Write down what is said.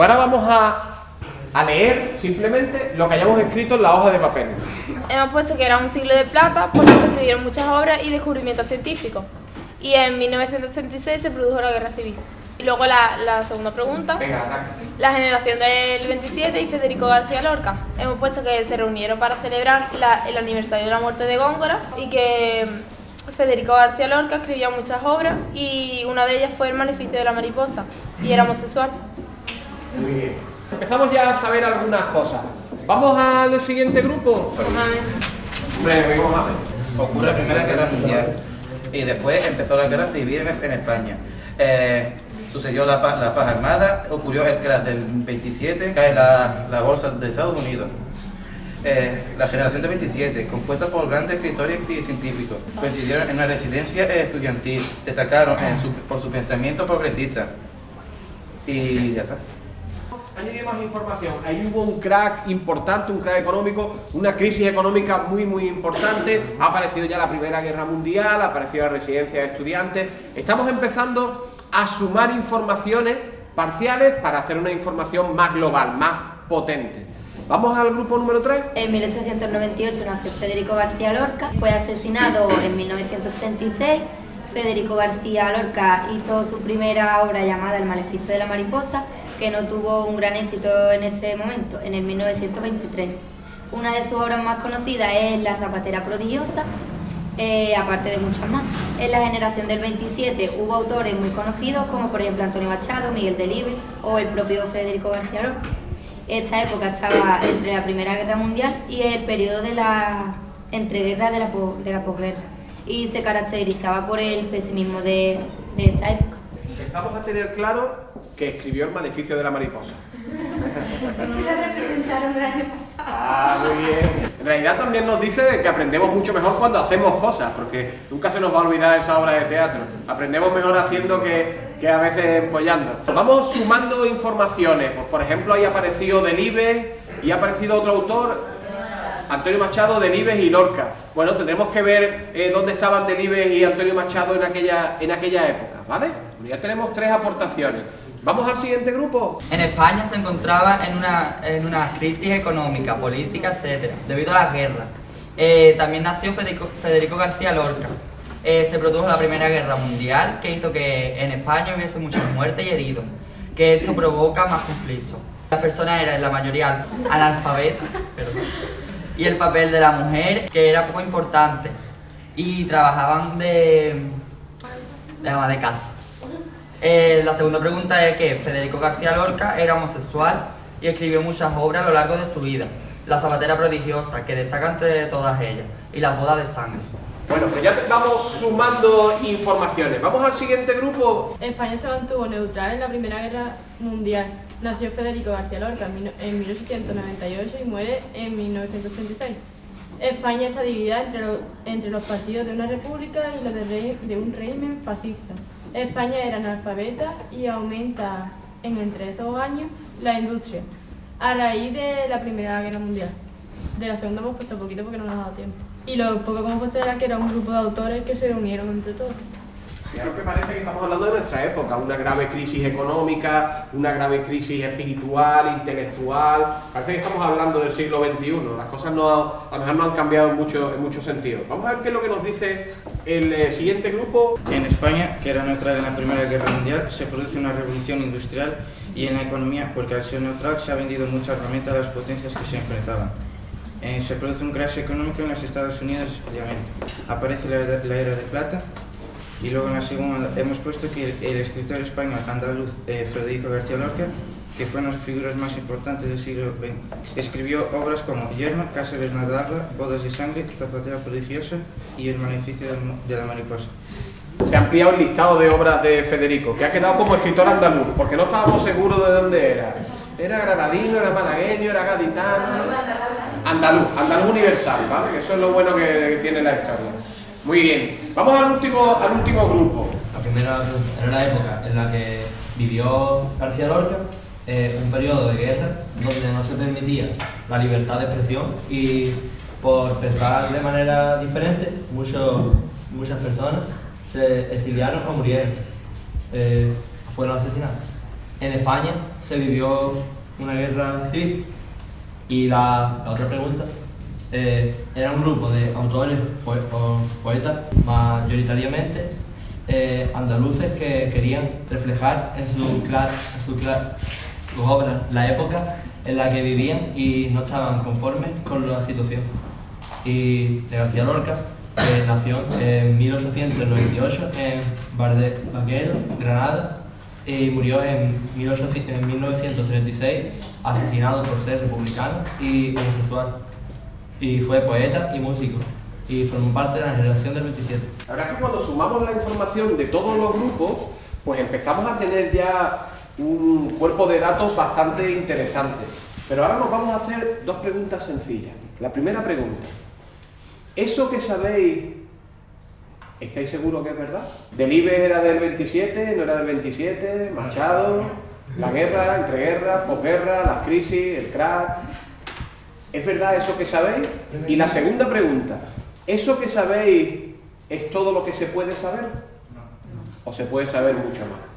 Ahora vamos a leer simplemente lo que hayamos escrito en la hoja de papel. Hemos puesto que era un siglo de plata porque se escribieron muchas obras y descubrimientos científicos. Y en 1936 se produjo la Guerra Civil. Y luego la segunda pregunta. Venga, ataca. La generación del 27 y Federico García Lorca. Hemos puesto que se reunieron para celebrar el aniversario de la muerte de Góngora y que Federico García Lorca escribió muchas obras y una de ellas fue El maleficio de la mariposa y era homosexual. Muy bien. Empezamos ya a saber algunas cosas. ¿Vamos al siguiente grupo? Vamos a ver. Ocurre la Primera Guerra Mundial y después empezó la Guerra Civil en España. Sucedió la paz armada, ocurrió el crash del 27, cae la bolsa de Estados Unidos. La generación del 27, compuesta por grandes escritores y científicos, coincidieron en una residencia estudiantil, destacaron por su pensamiento progresista. Y ya está. Añadir más información. Ahí hubo un crack importante, un crack económico, una crisis económica muy importante. Ha aparecido ya la Primera Guerra Mundial, ha aparecido la residencia de estudiantes. Estamos empezando a sumar informaciones parciales para hacer una información más global, más potente. ¿Vamos al grupo número 3? En 1898 nació Federico García Lorca, fue asesinado en 1986. Federico García Lorca hizo su primera obra llamada El maleficio de la mariposa, que no tuvo un gran éxito en ese momento, en el 1923. Una de sus obras más conocidas es La zapatera prodigiosa, aparte de muchas más. En la generación del 27 hubo autores muy conocidos como por ejemplo Antonio Machado, Miguel Delibes o el propio Federico García Lorca. Esta época estaba entre la Primera Guerra Mundial y el periodo de la entreguerra de la posguerra y se caracterizaba por el pesimismo de esta época. Empezamos a tener claro que escribió El maleficio de la mariposa. Que la representaron el año pasado. Ah, muy bien. En realidad también nos dice que aprendemos mucho mejor cuando hacemos cosas, porque nunca se nos va a olvidar esa obra de teatro. Aprendemos mejor haciendo que a veces empollando. Vamos sumando informaciones. Pues, por ejemplo, ahí ha aparecido Delibes y ha aparecido otro autor, Antonio Machado, Delibes y Lorca. Bueno, tendremos que ver dónde estaban Delibes y Antonio Machado en aquella época, ¿vale? Ya tenemos 3 aportaciones. ¿Vamos al siguiente grupo? En España se encontraba en una crisis económica, política, etc., debido a la guerra. También nació Federico García Lorca. Se produjo la Primera Guerra Mundial, que hizo que en España hubiese muchas muertes y heridos, que esto provoca más conflictos. Las personas eran en la mayoría analfabetas, y el papel de la mujer, que era poco importante, y trabajaban de ama de casa. La segunda pregunta es que Federico García Lorca era homosexual y escribió muchas obras a lo largo de su vida. La zapatera prodigiosa, que destaca entre todas ellas, y Las bodas de sangre. Bueno, pues ya vamos sumando informaciones. ¿Vamos al siguiente grupo? España se mantuvo neutral en la Primera Guerra Mundial. Nació Federico García Lorca en 1898 y muere en 1986. España está dividida entre los partidos de una república y los de un régimen fascista. España era analfabeta y aumenta entre 2 años la industria a raíz de la Primera Guerra Mundial. De la segunda hemos puesto poquito porque no nos ha dado tiempo. Y lo poco que hemos puesto era que era un grupo de autores que se reunieron entre todos. Claro que parece que estamos hablando de nuestra época, una grave crisis económica, una grave crisis espiritual, intelectual. Parece que estamos hablando del siglo XXI, las cosas a lo mejor no han cambiado en muchos sentidos. Vamos a ver qué es lo que nos dice el siguiente grupo. En España, que era neutral en la Primera Guerra Mundial, se produce una revolución industrial y en la economía, porque al ser neutral se ha vendido mucha herramienta a las potencias que se enfrentaban. Se produce un crash económico en los Estados Unidos de América. Aparece la era de plata. Y luego en la segunda hemos puesto que el escritor español andaluz Federico García Lorca, que fue una de las figuras más importantes del siglo XX, escribió obras como Yerma, Casa Bernarda, Bodas de sangre, Zapatera prodigiosa y El maleficio de la mariposa. Se ha ampliado el listado de obras de Federico, que ha quedado como escritor andaluz, porque no estábamos seguros de dónde era. Era granadino, era malagueño, era gaditano. Andaluz universal, ¿vale? Que eso es lo bueno que tiene la historia. Muy bien, vamos al último grupo. La primera era la época en la que vivió García Lorca, un periodo de guerra donde no se permitía la libertad de expresión y por pensar de manera diferente muchas personas se exiliaron o murieron, fueron asesinados. En España se vivió una guerra civil. Y la otra pregunta, era un grupo de autores o poetas, mayoritariamente andaluces, que querían reflejar en sus obras la época en la que vivían y no estaban conformes con la situación. Y de García Lorca, que nació en 1898 en Vaquero, Granada, y murió en 1936, asesinado por ser republicano y homosexual. Y fue poeta y músico, y formó parte de la generación del 27. La verdad es que cuando sumamos la información de todos los grupos, pues empezamos a tener ya un cuerpo de datos bastante interesante. Pero ahora nos vamos a hacer dos preguntas sencillas. La primera pregunta: ¿eso que sabéis, estáis seguros que es verdad? ¿Delibes era del 27, no era del 27? ¿Machado? ¿La guerra, entreguerras, posguerra, las crisis, el crack? ¿Es verdad eso que sabéis? Y la segunda pregunta: ¿eso que sabéis es todo lo que se puede saber? ¿O se puede saber mucho más?